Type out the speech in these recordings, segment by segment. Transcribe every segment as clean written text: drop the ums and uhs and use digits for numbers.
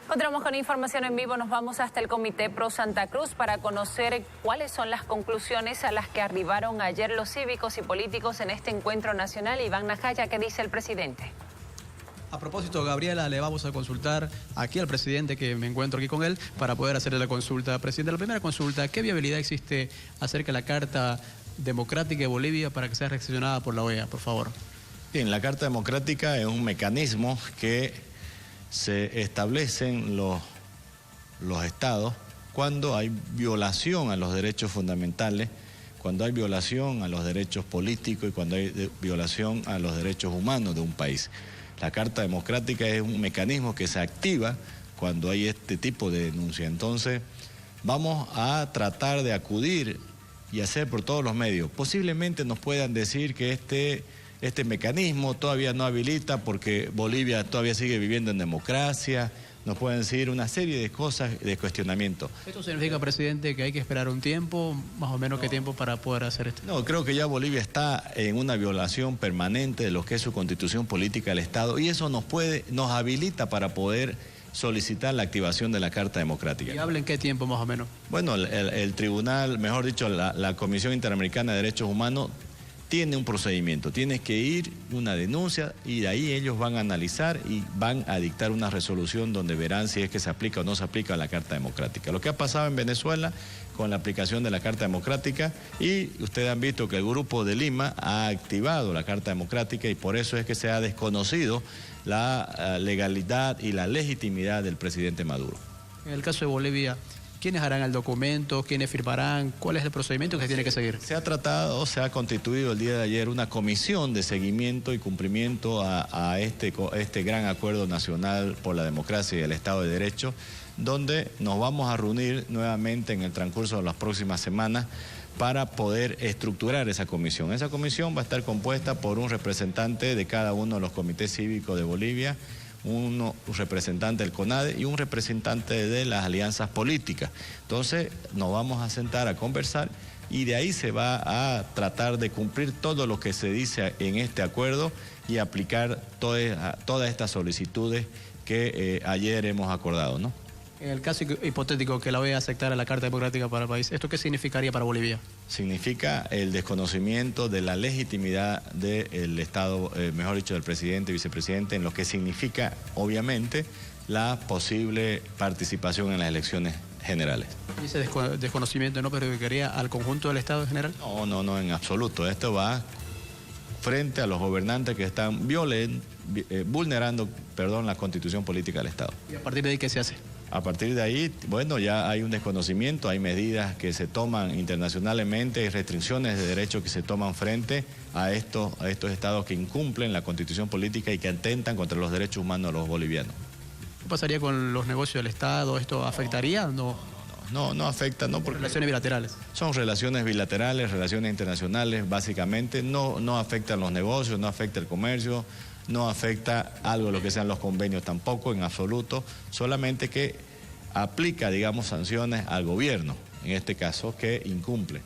Continuamos con información en vivo, nos vamos hasta el Comité Pro Santa Cruz para conocer cuáles son las conclusiones a las que arribaron ayer los cívicos y políticos en este encuentro nacional. Iván Najaya, ¿qué dice el presidente? A propósito, Gabriela, le vamos a consultar aquí al presidente, que me encuentro aquí con él, para poder hacerle la consulta. Presidente, la primera consulta, ¿qué viabilidad existe acerca de la Carta Democrática de Bolivia para que sea recepcionada por la OEA, por favor? Bien, la Carta Democrática es un mecanismo que se establecen los estados cuando hay violación a los derechos fundamentales, cuando hay violación a los derechos políticos y cuando hay violación a los derechos humanos de un país. La Carta Democrática es un mecanismo que se activa cuando hay este tipo de denuncia. Entonces, vamos a tratar de acudir y hacer por todos los medios. Posiblemente nos puedan decir que este mecanismo todavía no habilita porque Bolivia todavía sigue viviendo en democracia. Nos pueden decir una serie de cosas de cuestionamiento. ¿Esto significa, presidente, que hay que esperar un tiempo, más o menos qué tiempo para poder hacer esto? No, creo que ya Bolivia está en una violación permanente de lo que es su constitución política del Estado y eso nos habilita para poder solicitar la activación de la Carta Democrática. ¿Y habla en qué tiempo más o menos? Bueno, el tribunal, mejor dicho, la Comisión Interamericana de Derechos Humanos tiene un procedimiento, tiene que ir una denuncia y de ahí ellos van a analizar y van a dictar una resolución donde verán si es que se aplica o no se aplica la Carta Democrática. Lo que ha pasado en Venezuela con la aplicación de la Carta Democrática y ustedes han visto que el Grupo de Lima ha activado la Carta Democrática y por eso es que se ha desconocido la legalidad y la legitimidad del presidente Maduro. En el caso de Bolivia, ¿quiénes harán el documento? ¿Quiénes firmarán? ¿Cuál es el procedimiento que se tiene que seguir? Se ha constituido el día de ayer una comisión de seguimiento y cumplimiento a este gran acuerdo nacional por la democracia y el Estado de Derecho, donde nos vamos a reunir nuevamente en el transcurso de las próximas semanas para poder estructurar esa comisión. Esa comisión va a estar compuesta por un representante de cada uno de los comités cívicos de Bolivia, un representante del CONADE y un representante de las alianzas políticas. Entonces nos vamos a sentar a conversar y de ahí se va a tratar de cumplir todo lo que se dice en este acuerdo y aplicar todas estas solicitudes que ayer hemos acordado, ¿no? En el caso hipotético que la OEA aceptara la Carta Democrática para el país, ¿esto qué significaría para Bolivia? Significa el desconocimiento de la legitimidad del Estado, mejor dicho, del presidente y vicepresidente, en lo que significa, obviamente, la posible participación en las elecciones generales. ¿Y ese desconocimiento no perjudicaría al conjunto del Estado en general? No, en absoluto. Esto va frente a los gobernantes que están vulnerando la Constitución política del Estado. ¿Y a partir de ahí qué se hace? A partir de ahí, bueno, ya hay un desconocimiento, hay medidas que se toman internacionalmente, hay restricciones de derechos que se toman frente a estos estados que incumplen la Constitución política y que atentan contra los derechos humanos de los bolivianos. ¿Qué pasaría con los negocios del Estado? ¿Esto afectaría? No afecta, no, porque relaciones bilaterales. Son relaciones bilaterales, relaciones internacionales, básicamente. No afectan los negocios, no afecta el comercio, no afecta algo de lo que sean los convenios tampoco, en absoluto. Solamente que aplica, digamos, sanciones al gobierno, en este caso, que incumple.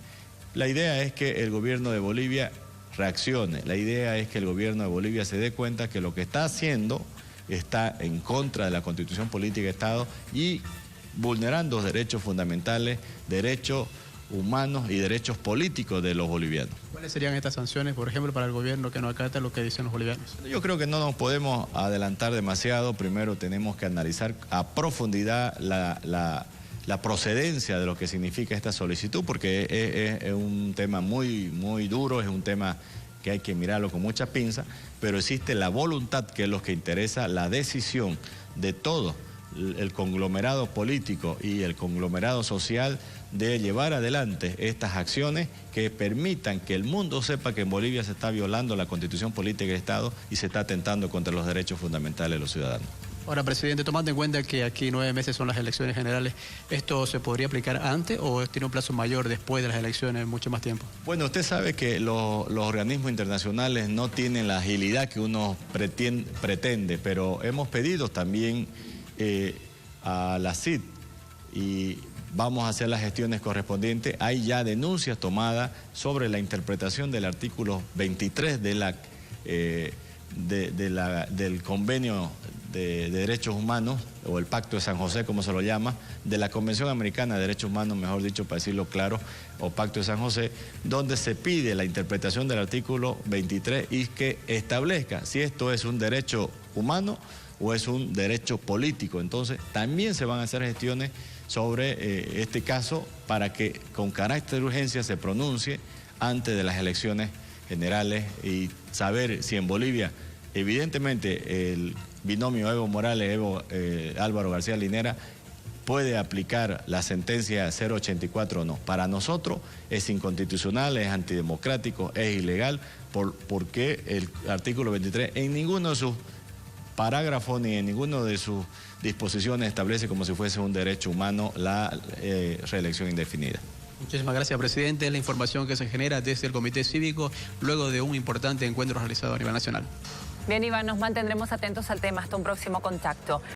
La idea es que el gobierno de Bolivia reaccione. La idea es que el gobierno de Bolivia se dé cuenta que lo que está haciendo está en contra de la Constitución política de Estado y vulnerando derechos fundamentales, derechos humanos y derechos políticos de los bolivianos. ¿Cuáles serían estas sanciones, por ejemplo, para el gobierno que no acata lo que dicen los bolivianos? Yo creo que no nos podemos adelantar demasiado. Primero tenemos que analizar a profundidad la procedencia de lo que significa esta solicitud, porque es un tema muy duro, es un tema que hay que mirarlo con mucha pinza, pero existe la voluntad, que es lo que interesa, la decisión de todo el conglomerado político y el conglomerado social de llevar adelante estas acciones que permitan que el mundo sepa que en Bolivia se está violando la Constitución política del Estado y se está atentando contra los derechos fundamentales de los ciudadanos. Ahora, presidente, tomando en cuenta que aquí 9 meses son las elecciones generales, ¿esto se podría aplicar antes o tiene un plazo mayor después de las elecciones, mucho más tiempo? Bueno, usted sabe que los organismos internacionales no tienen la agilidad que uno pretende, pero hemos pedido también a la CID y vamos a hacer las gestiones correspondientes. Hay ya denuncias tomadas sobre la interpretación del artículo 23 del convenio de Derechos Humanos, o el Pacto de San José, como se lo llama, de la Convención Americana de Derechos Humanos, mejor dicho, para decirlo claro, o Pacto de San José, donde se pide la interpretación del artículo 23 y que establezca si esto es un derecho humano o es un derecho político. Entonces, también se van a hacer gestiones sobre este caso para que con carácter de urgencia se pronuncie antes de las elecciones generales y saber si en Bolivia, evidentemente, el binomio Evo Morales, Álvaro García Linera, puede aplicar la sentencia 084 o no. Para nosotros es inconstitucional, es antidemocrático, es ilegal, porque el artículo 23 en ninguno de sus parágrafos ni en ninguno de sus disposiciones establece como si fuese un derecho humano la reelección indefinida. Muchísimas gracias, presidente. Es la información que se genera desde el Comité Cívico luego de un importante encuentro realizado a nivel nacional. Bien, Iván, nos mantendremos atentos al tema. Hasta un próximo contacto.